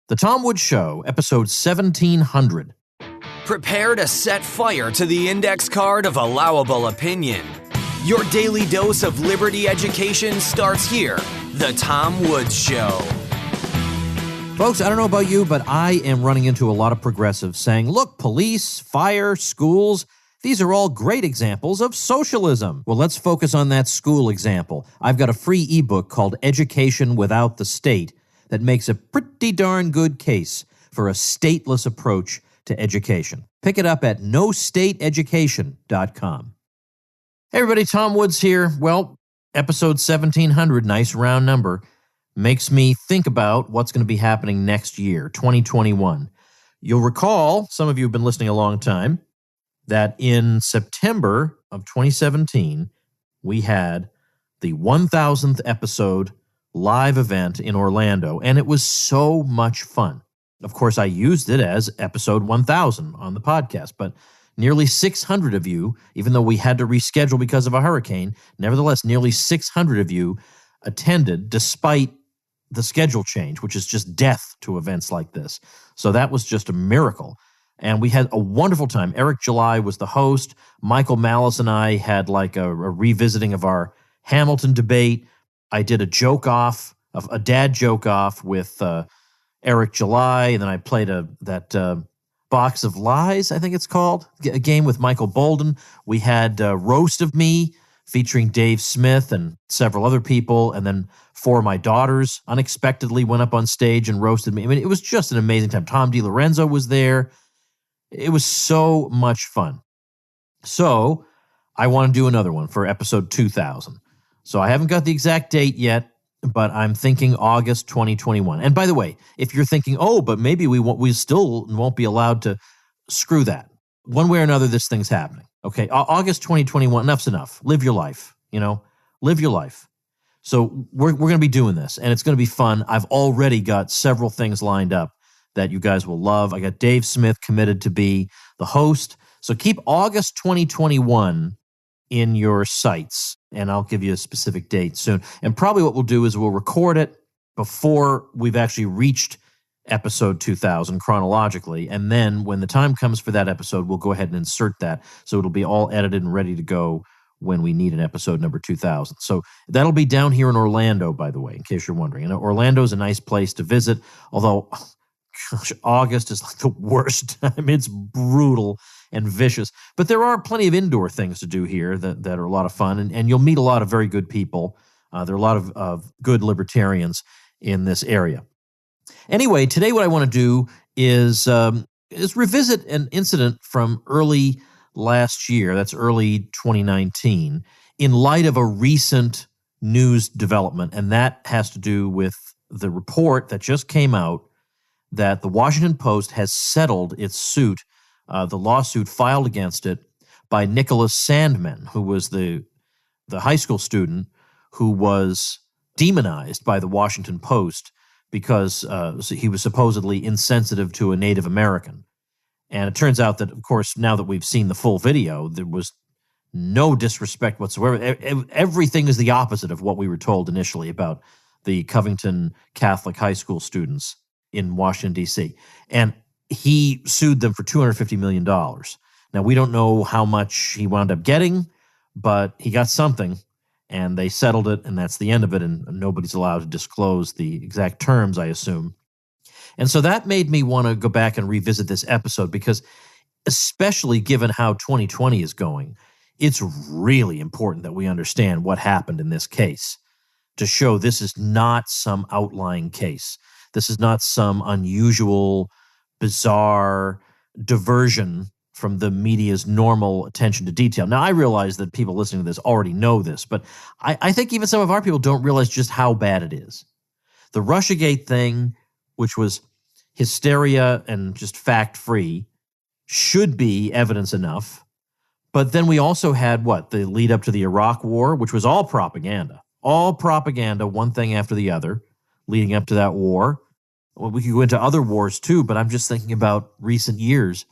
The Tom Woods Show, episode 1700. Prepare to set fire to the index card of allowable opinion. Your daily dose of liberty education starts here. The Tom Woods Show. Folks, I don't know about you, but I am running into a lot of progressives saying, look, police, fire, schools, these are all great examples of socialism. Well, let's focus on that school example. I've got a free ebook called Education Without the State that makes a pretty darn good case for a stateless approach to education. Pick it up at nostateeducation.com. Hey everybody, Tom Woods here. Well, episode 1700, nice round number, makes me think about what's going to be happening next year, 2021. You'll recall, some of you have been listening a long time, that in September of 2017, we had the 1000th episode live event in Orlando, and it was so much fun. Of course, I used it as episode 1000 on the podcast, but nearly 600 of you, even though we had to reschedule because of a hurricane, nevertheless, nearly 600 of you attended despite the schedule change, which is just death to events like this. So that was just a miracle. And we had a wonderful time. Eric July was the host. Michael Malice and I had like a revisiting of our Hamilton debate. I did a dad joke off with Eric July, and then I played that Box of Lies, I think it's called, a game with Michael Bolden. We had Roast of Me featuring Dave Smith and several other people, and then four of my daughters unexpectedly went up on stage and roasted me. I mean, it was just an amazing time. Tom DiLorenzo was there. It was so much fun. So I want to do another one for episode 2000. So I haven't got the exact date yet, but I'm thinking August 2021. And by the way, if you're thinking, oh, but maybe we still won't be allowed to, screw that. One way or another, this thing's happening. Okay, August 2021, enough's enough. Live your life, live your life. So we're going to be doing this, and it's going to be fun. I've already got several things lined up that you guys will love. I got Dave Smith committed to be the host. So keep August 2021 in your sights, and I'll give you a specific date soon. And probably what we'll do is we'll record it before we've actually reached episode 2000 chronologically, and then when the time comes for that episode, we'll go ahead and insert that, so it'll be all edited and ready to go when we need an episode number 2000. So that'll be down here in Orlando, by the way, in case you're wondering. And Orlando's a nice place to visit, although gosh, August is like the worst time. It's brutal and vicious. But there are plenty of indoor things to do here that are a lot of fun, and you'll meet a lot of very good people. There are a lot of good libertarians in this area. Anyway, today what I want to do is revisit an incident from early last year, that's early 2019, in light of a recent news development, and that has to do with the report that just came out that the Washington Post has settled its suit, the lawsuit filed against it by Nicholas Sandmann, who was the high school student who was demonized by the Washington Post because he was supposedly insensitive to a Native American. And it turns out that, of course, now that we've seen the full video, there was no disrespect whatsoever. Everything is the opposite of what we were told initially about the Covington Catholic high school students in Washington, D.C. And he sued them for $250 million. Now, we don't know how much he wound up getting, but he got something, and they settled it, and that's the end of it, and nobody's allowed to disclose the exact terms, I assume. And so that made me want to go back and revisit this episode because, especially given how 2020 is going, it's really important that we understand what happened in this case to show this is not some outlying case. This is not some unusual, bizarre diversion from the media's normal attention to detail. Now, I realize that people listening to this already know this, but I think even some of our people don't realize just how bad it is. The Russiagate thing, which was hysteria and just fact-free, should be evidence enough. But then we also had, the lead up to the Iraq War, which was all propaganda, one thing after the other, leading up to that war. Well, we could go into other wars too, but I'm just thinking about recent years,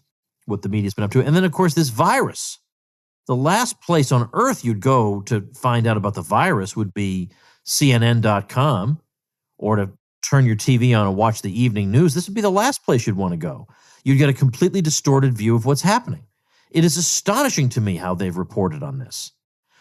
what the media's been up to. And then, of course, this virus. The last place on earth you'd go to find out about the virus would be CNN.com or to turn your TV on and watch the evening news, this would be the last place you'd want to go. You'd get a completely distorted view of what's happening. It is astonishing to me how they've reported on this.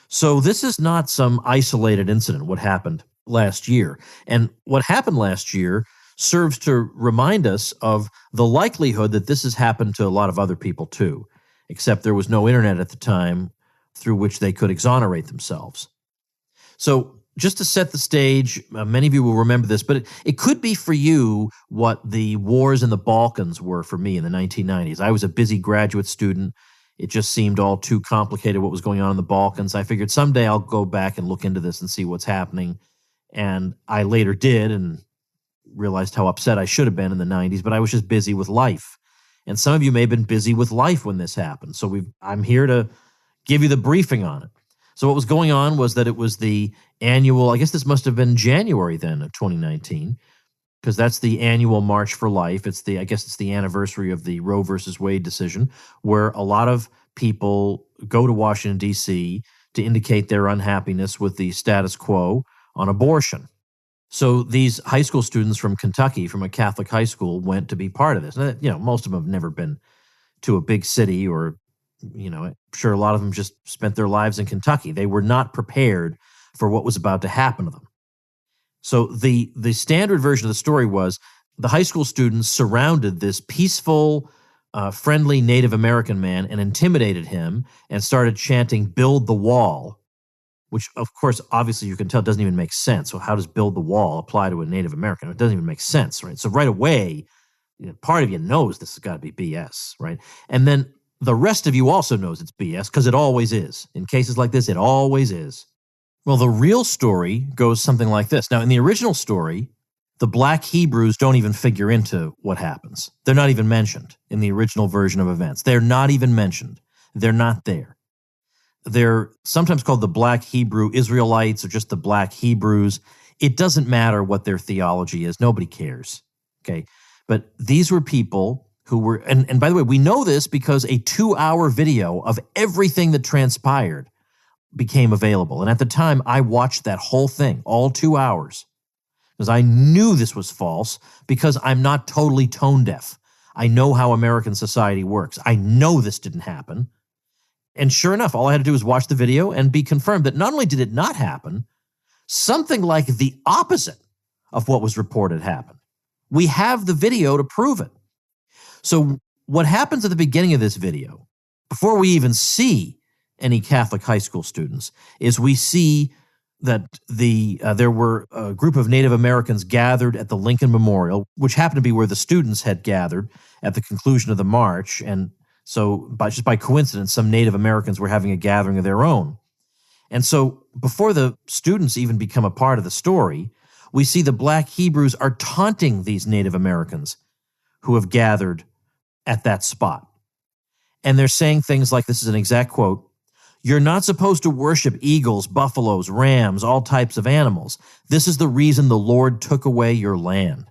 So this is not some isolated incident, what happened last year. And what happened last year serves to remind us of the likelihood that this has happened to a lot of other people too, except there was no internet at the time through which they could exonerate themselves. So just to set the stage, many of you will remember this, but it could be for you what the wars in the Balkans were for me in the 1990s. I was a busy graduate student. It just seemed all too complicated what was going on in the Balkans. I figured someday I'll go back and look into this and see what's happening. And I later did and realized how upset I should have been in the 90s, but I was just busy with life. And some of you may have been busy with life when this happened. So I'm here to give you the briefing on it. So what was going on was that it was the annual, I guess this must have been January then of 2019, because that's the annual March for Life. I guess it's the anniversary of the Roe versus Wade decision, where a lot of people go to Washington, D.C. to indicate their unhappiness with the status quo on abortion. So these high school students from Kentucky, from a Catholic high school, went to be part of this. And, most of them have never been to a big city or, I'm sure a lot of them just spent their lives in Kentucky. They were not prepared for what was about to happen to them. So the standard version of the story was the high school students surrounded this peaceful, friendly Native American man and intimidated him and started chanting, "Build the wall," which, of course, obviously you can tell doesn't even make sense. So how does "build the wall" apply to a Native American? It doesn't even make sense, right? So right away, part of you knows this has got to be BS, right? And then the rest of you also knows it's BS because it always is. In cases like this, it always is. Well, the real story goes something like this. Now, in the original story, the Black Hebrews don't even figure into what happens. They're not even mentioned in the original version of events. They're not even mentioned. They're not there. They're sometimes called the Black Hebrew Israelites or just the Black Hebrews. It doesn't matter what their theology is. Nobody cares, okay? But these were people who were, and by the way, we know this because a 2-hour video of everything that transpired became available. And at the time, I watched that whole thing, all 2 hours, because I knew this was false because I'm not totally tone deaf. I know how American society works. I know this didn't happen. And sure enough, all I had to do was watch the video and be confirmed that not only did it not happen, something like the opposite of what was reported happened. We have the video to prove it. So what happens at the beginning of this video, before we even see any Catholic high school students, is we see that there were a group of Native Americans gathered at the Lincoln Memorial, which happened to be where the students had gathered at the conclusion of the march. And so just by coincidence, some Native Americans were having a gathering of their own. And so before the students even become a part of the story, we see the Black Hebrews are taunting these Native Americans who have gathered at that spot. And they're saying things like, this is an exact quote, "You're not supposed to worship eagles, buffaloes, rams, all types of animals. This is the reason the Lord took away your land."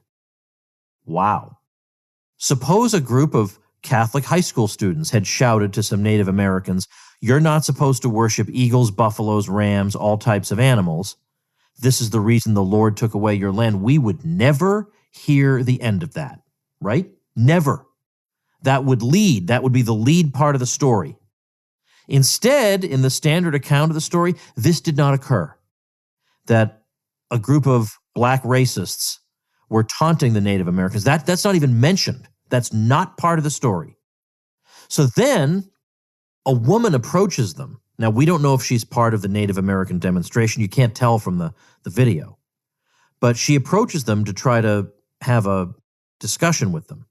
Wow. Suppose a group of Catholic high school students had shouted to some Native Americans, "You're not supposed to worship eagles, buffaloes, rams, all types of animals. This is the reason the Lord took away your land." We would never hear the end of that, right? Never. That would be the lead part of the story. Instead, in the standard account of the story, this did not occur. That a group of black racists were taunting the Native Americans. That's not even mentioned. That's not part of the story. So then a woman approaches them. Now, we don't know if she's part of the Native American demonstration. You can't tell from the video. But she approaches them to try to have a discussion with them.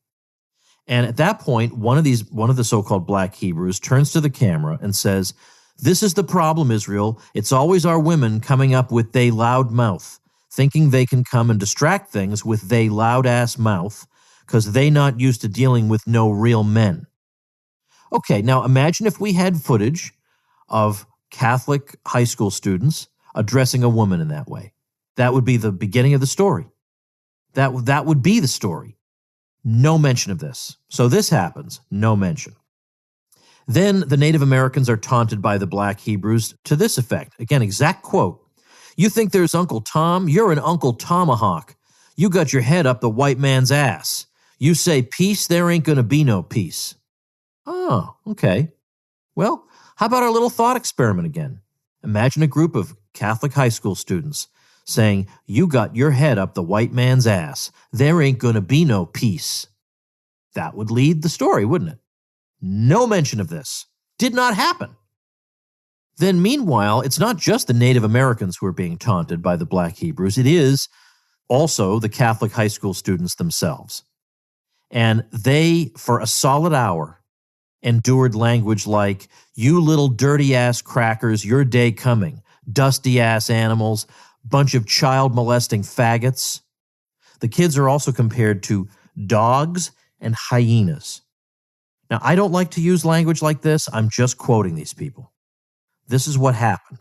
And at that point, one of the so-called Black Hebrews turns to the camera and says, "This is the problem, Israel. It's always our women coming up with they loud mouth, thinking they can come and distract things with they loud ass mouth, because they not used to dealing with no real men." Okay, now imagine if we had footage of Catholic high school students addressing a woman in that way. That would be the beginning of the story. That would be the story. No mention of this. So this happens, no mention. Then the Native Americans are taunted by the Black Hebrews to this effect. Again, exact quote. "You think there's Uncle Tom? You're an Uncle Tomahawk. You got your head up the white man's ass. You say peace, there ain't going to be no peace. Oh, okay. Well, how about our little thought experiment again? Imagine a group of Catholic high school students saying, you got your head up the white man's ass. There ain't going to be no peace. That would lead the story, wouldn't it? No mention of this. Did not happen. Then meanwhile, it's not just the Native Americans who are being taunted by the Black Hebrews. It is also the Catholic high school students themselves. And they, for a solid hour, endured language like, you little dirty-ass crackers, your day coming, dusty-ass animals, bunch of child-molesting faggots. The kids are also compared to dogs and hyenas. Now, I don't like to use language like this. I'm just quoting these people. This is what happened.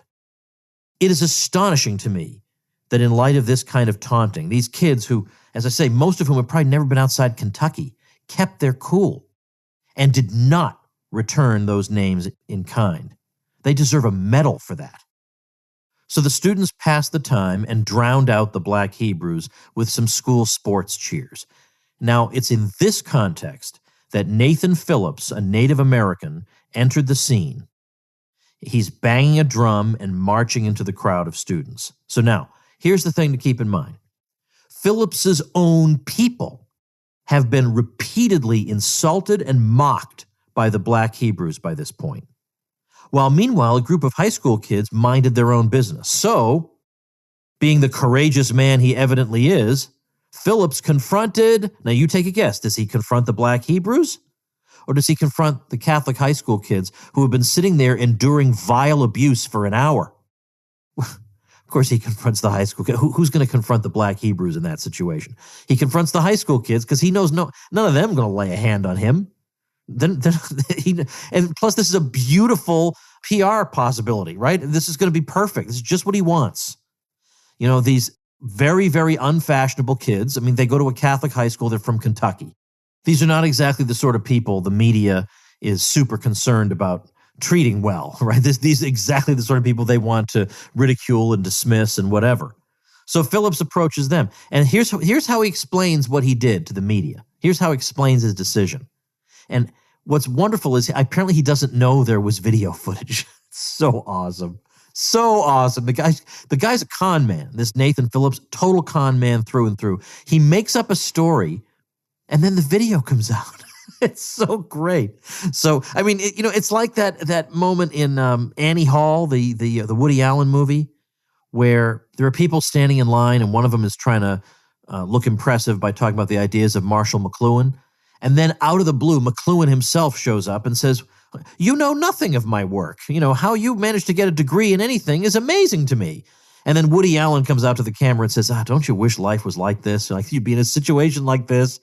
It is astonishing to me that in light of this kind of taunting, these kids who, as I say, most of whom have probably never been outside Kentucky, kept their cool and did not return those names in kind. They deserve a medal for that. So the students passed the time and drowned out the Black Hebrews with some school sports cheers. Now, it's in this context that Nathan Phillips, a Native American, entered the scene. He's banging a drum and marching into the crowd of students. So now, here's the thing to keep in mind. Phillips's own people have been repeatedly insulted and mocked by the Black Hebrews by this point. While meanwhile, a group of high school kids minded their own business. So, being the courageous man he evidently is, Phillips confronted, now you take a guess, does he confront the Black Hebrews? Or does he confront the Catholic high school kids who have been sitting there enduring vile abuse for an hour? Of course, he confronts the high school kids. Who's going to confront the Black Hebrews in that situation? He confronts the high school kids because he knows none of them are going to lay a hand on him. And plus, this is a beautiful PR possibility, right? This is going to be perfect. This is just what he wants. You know, these very, very unfashionable kids. I mean, they go to a Catholic high school. They're from Kentucky. These are not exactly the sort of people the media is super concerned about treating well, right? These are exactly the sort of people they want to ridicule and dismiss and whatever. So Phillips approaches them. And here's how he explains what he did to the media. Here's how he explains his decision. And what's wonderful is apparently he doesn't know there was video footage. It's so awesome. So awesome. The guy's a con man. This Nathan Phillips, total con man through and through. He makes up a story, and then the video comes out. It's so great. So, I mean, it's like that moment in Annie Hall, the Woody Allen movie, where there are people standing in line, and one of them is trying to look impressive by talking about the ideas of Marshall McLuhan. And then out of the blue, McLuhan himself shows up and says, you know nothing of my work. You know, how you managed to get a degree in anything is amazing to me. And then Woody Allen comes out to the camera and says, don't you wish life was like this? Like you'd be in a situation like this.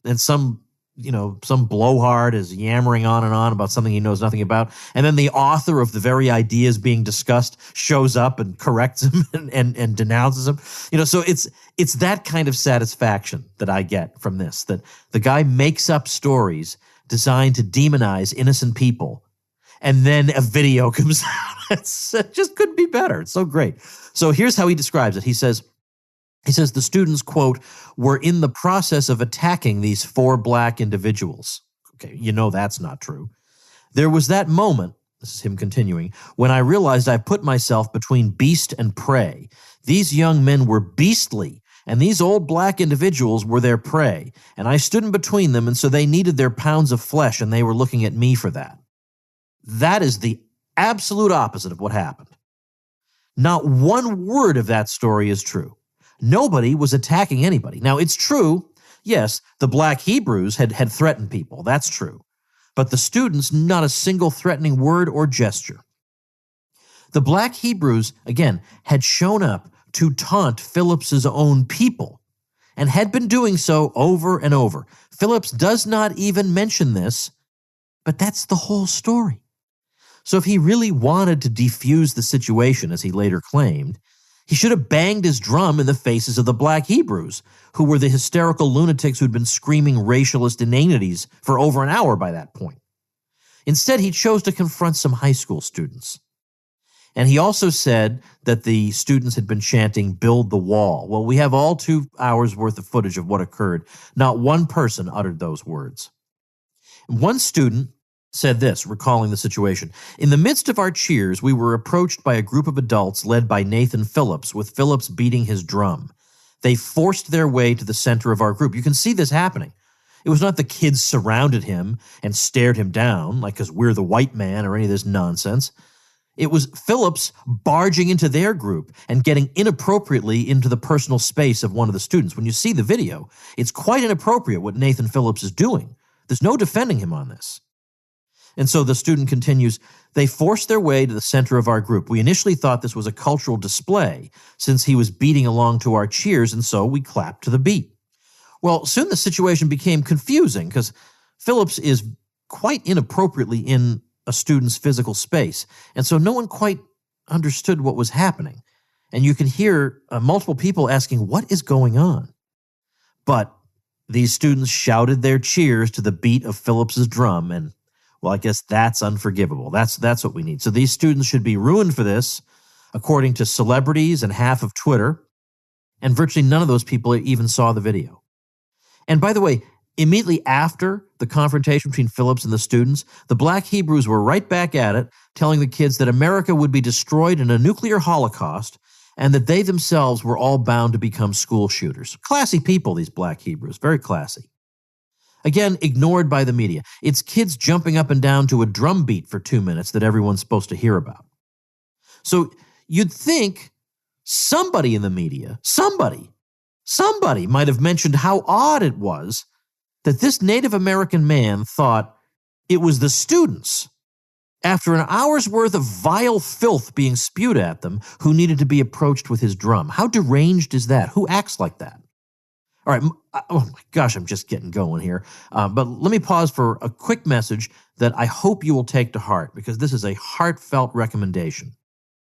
And some blowhard is yammering on and on about something he knows nothing about. And then the author of the very ideas being discussed shows up and corrects him and denounces him. You know, so it's that kind of satisfaction that I get from this, that the guy makes up stories designed to demonize innocent people. And then a video comes out. It just couldn't be better. It's so great. So here's how he describes it. He says, the students, quote, were in the process of attacking these 4 black individuals. Okay, you know that's not true. There was that moment, this is him continuing, when I realized I put myself between beast and prey. These young men were beastly, and these old black individuals were their prey. And I stood in between them, and so they needed their pounds of flesh, and they were looking at me for that. That is the absolute opposite of what happened. Not one word of that story is true. Nobody was attacking anybody. Now, it's true, yes, the Black Hebrews had threatened people. That's true. But the students, not a single threatening word or gesture. The Black Hebrews, again, had shown up to taunt Phillips's own people and had been doing so over and over. Phillips does not even mention this, but that's the whole story. So if he really wanted to defuse the situation, as he later claimed, he should have banged his drum in the faces of the Black Hebrews, who were the hysterical lunatics who'd been screaming racialist inanities for over an hour by that point. Instead, he chose to confront some high school students. And he also said that the students had been chanting, "Build the wall." Well, we have all 2 hours worth of footage of what occurred. Not one person uttered those words. One student said this, recalling the situation. "In the midst of our cheers, we were approached by a group of adults led by Nathan Phillips, with Phillips beating his drum. They forced their way to the center of our group." You can see this happening. It was not the kids surrounded him and stared him down, like because we're the white man or any of this nonsense. It was Phillips barging into their group and getting inappropriately into the personal space of one of the students. When you see the video, it's quite inappropriate what Nathan Phillips is doing. There's no defending him on this. And so the student continues, "They forced their way to the center of our group. We initially thought this was a cultural display since he was beating along to our cheers, and so we clapped to the beat." Well, soon the situation became confusing because Phillips is quite inappropriately in a student's physical space. And so no one quite understood what was happening. And you can hear multiple people asking, what is going on? But these students shouted their cheers to the beat of Phillips's drum. And, well, I guess that's unforgivable. That's what we need. So these students should be ruined for this, according to celebrities and half of Twitter. And virtually none of those people even saw the video. And by the way, immediately after the confrontation between Phillips and the students, the Black Hebrews were right back at it, telling the kids that America would be destroyed in a nuclear holocaust and that they themselves were all bound to become school shooters. Classy people, these Black Hebrews, very classy. Again, ignored by the media. It's kids jumping up and down to a drum beat for 2 minutes that everyone's supposed to hear about. So you'd think somebody in the media, somebody might have mentioned how odd it was that this Native American man thought it was the students, after an hour's worth of vile filth being spewed at them, who needed to be approached with his drum. How deranged is that? Who acts like that? All right, oh my gosh, I'm just getting going here. But let me pause for a quick message that I hope you will take to heart, because this is a heartfelt recommendation.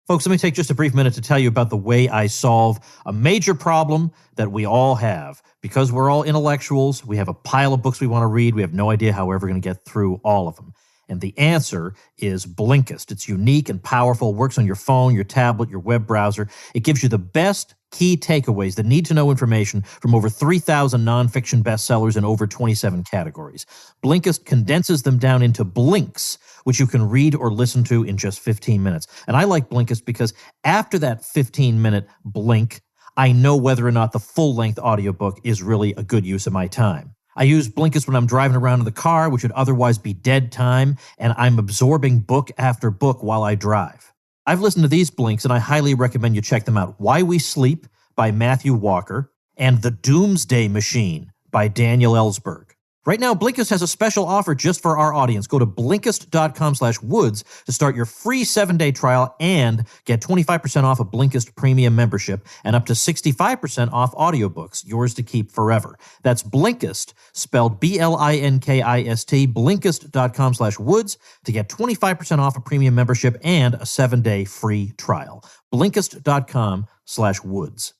Folks, let me take just a brief minute to tell you about the way I solve a major problem that we all have. Because we're all intellectuals, we have a pile of books we want to read, we have no idea how we're ever going to get through all of them. And the answer is Blinkist. It's unique and powerful, works on your phone, your tablet, your web browser. It gives you the best key takeaways, the need-to-know information from over 3,000 nonfiction bestsellers in over 27 categories. Blinkist condenses them down into blinks, which you can read or listen to in just 15 minutes. And I like Blinkist because after that 15-minute blink, I know whether or not the full-length audiobook is really a good use of my time. I use Blinkist when I'm driving around in the car, which would otherwise be dead time, and I'm absorbing book after book while I drive. I've listened to these blinks, and I highly recommend you check them out. Why We Sleep by Matthew Walker and The Doomsday Machine by Daniel Ellsberg. Right now, Blinkist has a special offer just for our audience. Go to Blinkist.com/Woods to start your free 7-day trial and get 25% off a Blinkist premium membership and up to 65% off audiobooks, yours to keep forever. That's Blinkist, spelled Blinkist, Blinkist.com/Woods to get 25% off a premium membership and a 7-day free trial. Blinkist.com/Woods.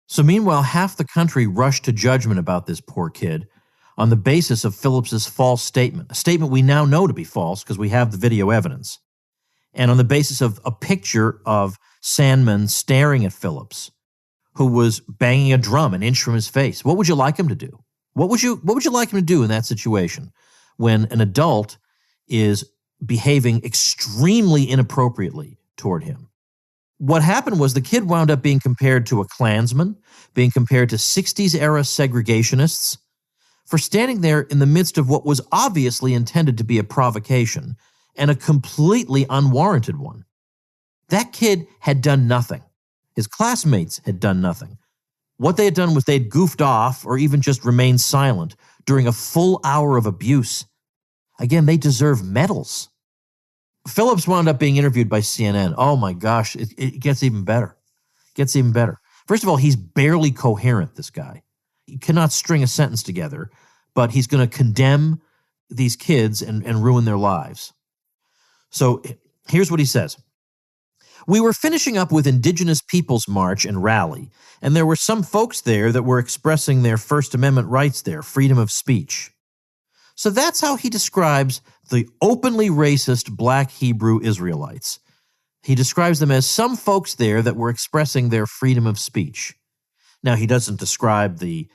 So meanwhile, half the country rushed to judgment about this poor kid on the basis of Phillips's false statement, a statement we now know to be false because we have the video evidence, and on the basis of a picture of Sandman staring at Phillips, who was banging a drum an inch from his face. What would you like him to do? What would you like him to do in that situation when an adult is behaving extremely inappropriately toward him? What happened was the kid wound up being compared to a Klansman, being compared to 60s-era segregationists, for standing there in the midst of what was obviously intended to be a provocation and a completely unwarranted one. That kid had done nothing. His classmates had done nothing. What they had done was they'd goofed off or even just remained silent during a full hour of abuse. Again, they deserve medals. Phillips wound up being interviewed by CNN. Oh my gosh, it gets even better. Gets even better. First of all, he's barely coherent, this guy. He cannot string a sentence together, but he's going to condemn these kids and ruin their lives. So here's what he says. We were finishing up with Indigenous Peoples March and rally, and there were some folks there that were expressing their First Amendment rights there, freedom of speech. So that's how he describes the openly racist Black Hebrew Israelites. He describes them as some folks there that were expressing their freedom of speech. Now, he doesn't describe the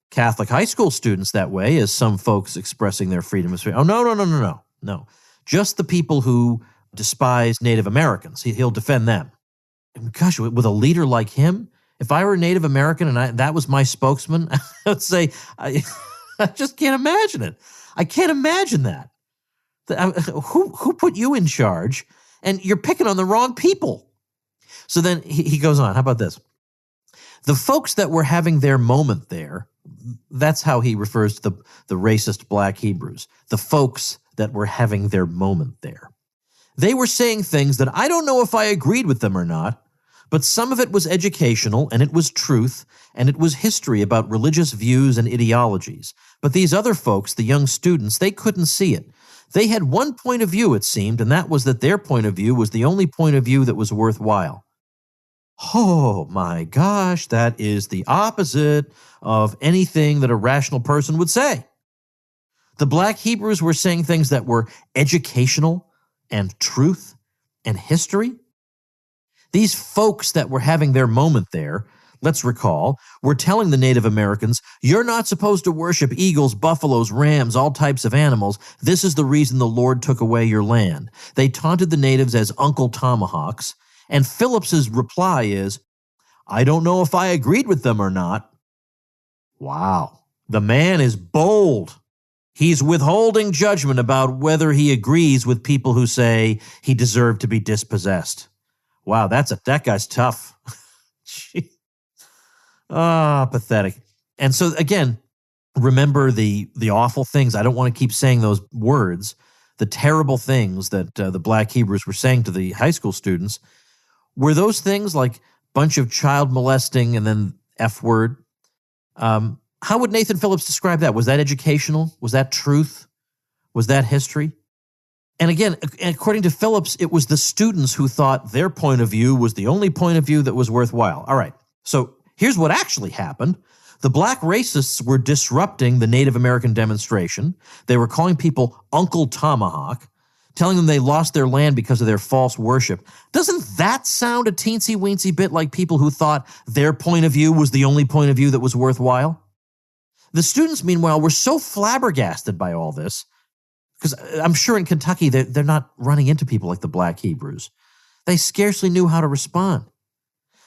Catholic high school students that way as some folks expressing their freedom of speech. Oh, no. Just the people who despise Native Americans. He'll defend them. And gosh, with a leader like him, if I were a Native American and that was my spokesman, I would say, I just can't imagine it. I can't imagine that. Who put you in charge? And you're picking on the wrong people. So then he goes on. How about this? The folks that were having their moment there, that's how he refers to the racist black Hebrews, the folks that were having their moment there. They were saying things that I don't know if I agreed with them or not, but some of it was educational, and it was truth, and it was history about religious views and ideologies. But these other folks, the young students, they couldn't see it. They had one point of view, it seemed, and that was that their point of view was the only point of view that was worthwhile. Oh my gosh, that is the opposite of anything that a rational person would say. The black Hebrews were saying things that were educational and truth and history. These folks that were having their moment there, let's recall, were telling the Native Americans, you're not supposed to worship eagles, buffaloes, rams, all types of animals. This is the reason the Lord took away your land. They taunted the natives as Uncle Tomahawks. And Phillips's reply is, I don't know if I agreed with them or not. Wow. The man is bold. He's withholding judgment about whether he agrees with people who say he deserved to be dispossessed. Wow, that guy's tough. Pathetic. And so again, remember the awful things. I don't want to keep saying those words. The terrible things that the black Hebrews were saying to the high school students. Were those things like bunch of child molesting and then F word? How would Nathan Phillips describe that? Was that educational? Was that truth? Was that history? And again, according to Phillips, it was the students who thought their point of view was the only point of view that was worthwhile. All right, so here's what actually happened. The black racists were disrupting the Native American demonstration. They were calling people Uncle Tomahawk, telling them they lost their land because of their false worship. Doesn't that sound a teensy-weensy bit like people who thought their point of view was the only point of view that was worthwhile? The students, meanwhile, were so flabbergasted by all this, because I'm sure in Kentucky they're not running into people like the black Hebrews. They scarcely knew how to respond.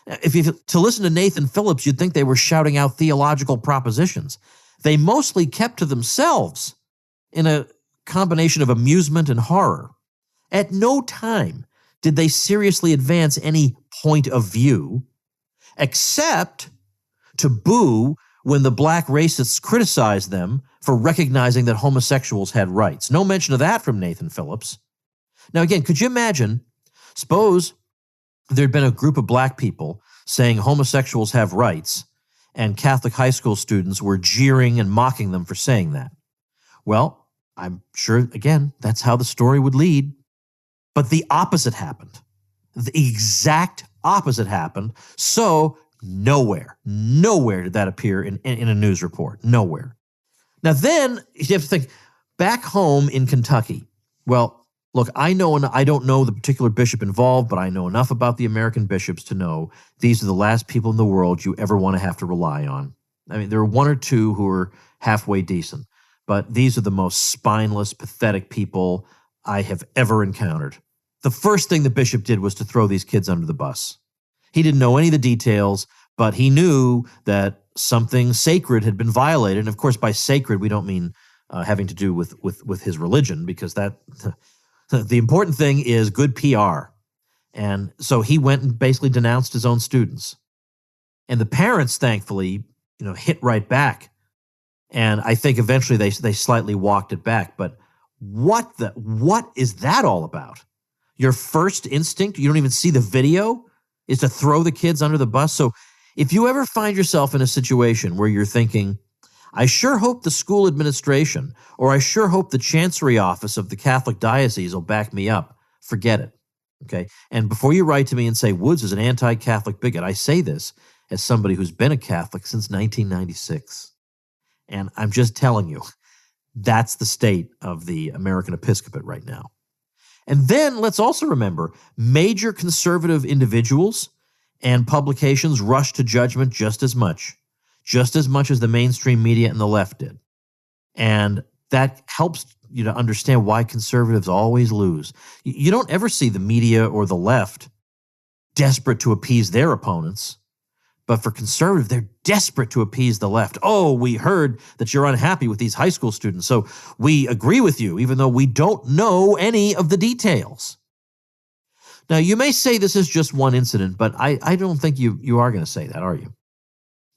To listen to Nathan Phillips, you'd think they were shouting out theological propositions. They mostly kept to themselves in a combination of amusement and horror. At no time did they seriously advance any point of view, except to boo when the black racists criticized them for recognizing that homosexuals had rights. No mention of that from Nathan Phillips. Now again, could you imagine, suppose there'd been a group of black people saying homosexuals have rights, and Catholic high school students were jeering and mocking them for saying that. Well, I'm sure, again, that's how the story would lead. But the opposite happened. The exact opposite happened. So nowhere did that appear in a news report. Nowhere. Now then, you have to think, back home in Kentucky, well, look, I don't know the particular bishop involved, but I know enough about the American bishops to know these are the last people in the world you ever want to have to rely on. I mean, there are one or two who are halfway decent, but these are the most spineless, pathetic people I have ever encountered. The first thing the bishop did was to throw these kids under the bus. He didn't know any of the details, but he knew that something sacred had been violated. And of course, by sacred, we don't mean having to do with his religion, because that the important thing is good PR. And so he went and basically denounced his own students. And the parents, thankfully, hit right back. And I think eventually they slightly walked it back. But what is that all about? Your first instinct, you don't even see the video, is to throw the kids under the bus. So if you ever find yourself in a situation where you're thinking, I sure hope the school administration, or I sure hope the chancery office of the Catholic diocese will back me up, forget it. Okay. And before you write to me and say Woods is an anti-Catholic bigot, I say this as somebody who's been a Catholic since 1996. And I'm just telling you, that's the state of the American episcopate right now. And then let's also remember, major conservative individuals and publications rushed to judgment just as much as the mainstream media and the left did. And that helps you to understand why conservatives always lose. You don't ever see the media or the left desperate to appease their opponents. But for conservative, they're desperate to appease the left. Oh, we heard that you're unhappy with these high school students, so we agree with you, even though we don't know any of the details. Now, you may say this is just one incident, but I don't think you are going to say that, are you?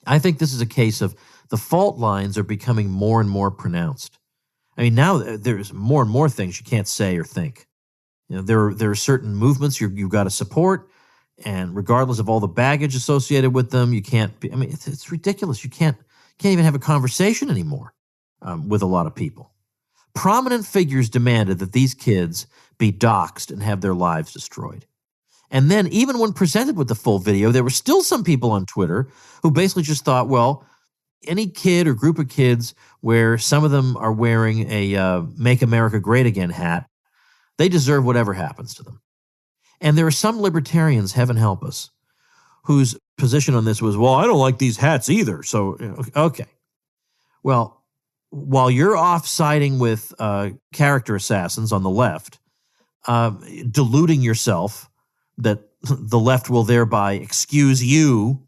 I think this is a case of the fault lines are becoming more and more pronounced. I mean, now there's more and more things you can't say or think. You know, there are certain movements you've got to support, and regardless of all the baggage associated with them, you can't be, I mean, it's ridiculous. You can't even have a conversation anymore with a lot of people. Prominent figures demanded that these kids be doxxed and have their lives destroyed. And then even when presented with the full video, there were still some people on Twitter who basically just thought, well, any kid or group of kids where some of them are wearing a Make America Great Again hat, they deserve whatever happens to them. And there are some libertarians, heaven help us, whose position on this was, well, I don't like these hats either. So, okay. Well, while you're off siding with character assassins on the left, deluding yourself that the left will thereby excuse you,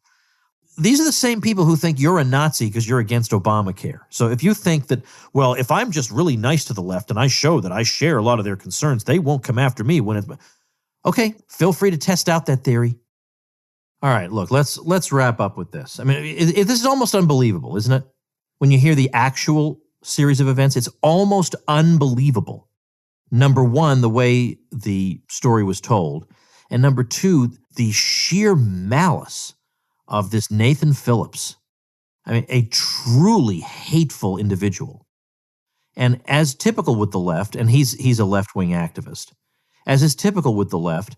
these are the same people who think you're a Nazi because you're against Obamacare. So if you think that, well, if I'm just really nice to the left and I show that I share a lot of their concerns, they won't come after me when it's... Okay, feel free to test out that theory. All right, look, let's wrap up with this. I mean, this is almost unbelievable, isn't it? When you hear the actual series of events, it's almost unbelievable. Number one, the way the story was told. And number two, the sheer malice of this Nathan Phillips. I mean, a truly hateful individual. And as typical with the left, and he's a left-wing activist, as is typical with the left,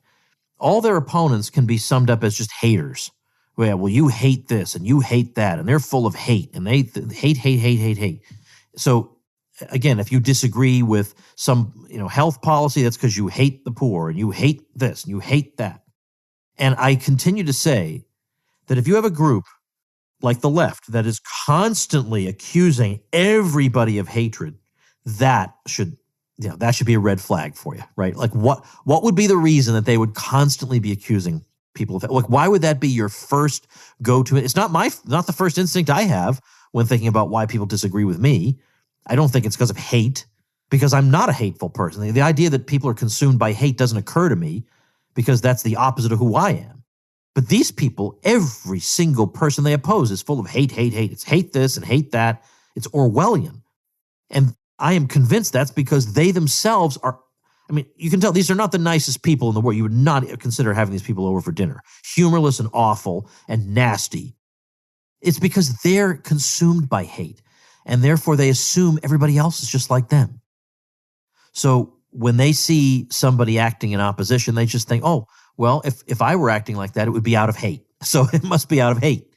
all their opponents can be summed up as just haters. Well, you hate this and you hate that, and they're full of hate, and they hate. So, again, if you disagree with some health policy, that's because you hate the poor, and you hate this, and you hate that. And I continue to say that if you have a group like the left that is constantly accusing everybody of hatred, that should be a red flag for you, right? Like what would be the reason that they would constantly be accusing people of that? Like, why would that be your first go-to? It's not the first instinct I have when thinking about why people disagree with me. I don't think it's because of hate, because I'm not a hateful person. The idea that people are consumed by hate doesn't occur to me because that's the opposite of who I am. But these people, every single person they oppose is full of hate. It's hate this and hate that. It's Orwellian. And I am convinced that's because they themselves are, I mean, you can tell these are not the nicest people in the world. You would not consider having these people over for dinner. Humorless and awful and nasty. It's because they're consumed by hate, and therefore they assume everybody else is just like them. So when they see somebody acting in opposition, they just think, oh, well, if I were acting like that, it would be out of hate. So it must be out of hate.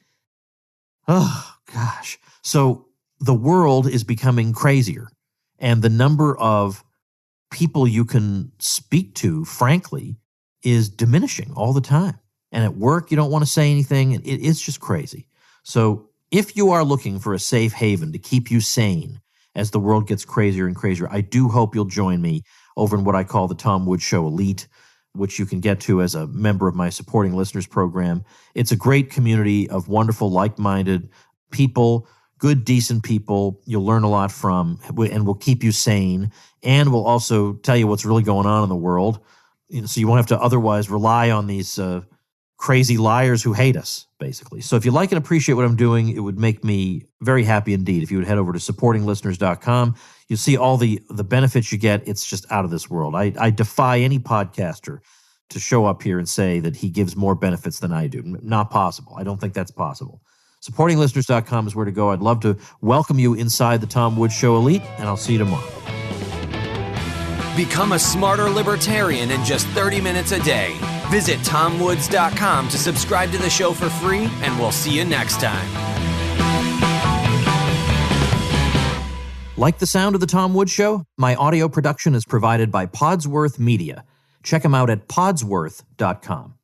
Oh, gosh. So the world is becoming crazier. And the number of people you can speak to, frankly, is diminishing all the time. And at work, you don't want to say anything. It's just crazy. So if you are looking for a safe haven to keep you sane as the world gets crazier and crazier, I do hope you'll join me over in what I call the Tom Woods Show Elite, which you can get to as a member of my supporting listeners program. It's a great community of wonderful, like-minded people, good, decent people you'll learn a lot from, and will keep you sane, and will also tell you what's really going on in the world, so you won't have to otherwise rely on these crazy liars who hate us, basically. So if you like and appreciate what I'm doing, it would make me very happy indeed if you would head over to supportinglisteners.com. You'll see all the benefits you get. It's just out of this world. I defy any podcaster to show up here and say that he gives more benefits than I do. Not possible. I don't think that's possible. Supportinglisteners.com is where to go. I'd love to welcome you inside the Tom Woods Show Elite, and I'll see you tomorrow. Become a smarter libertarian in just 30 minutes a day. Visit TomWoods.com to subscribe to the show for free, and we'll see you next time. Like the sound of The Tom Woods Show? My audio production is provided by Podsworth Media. Check them out at podsworth.com.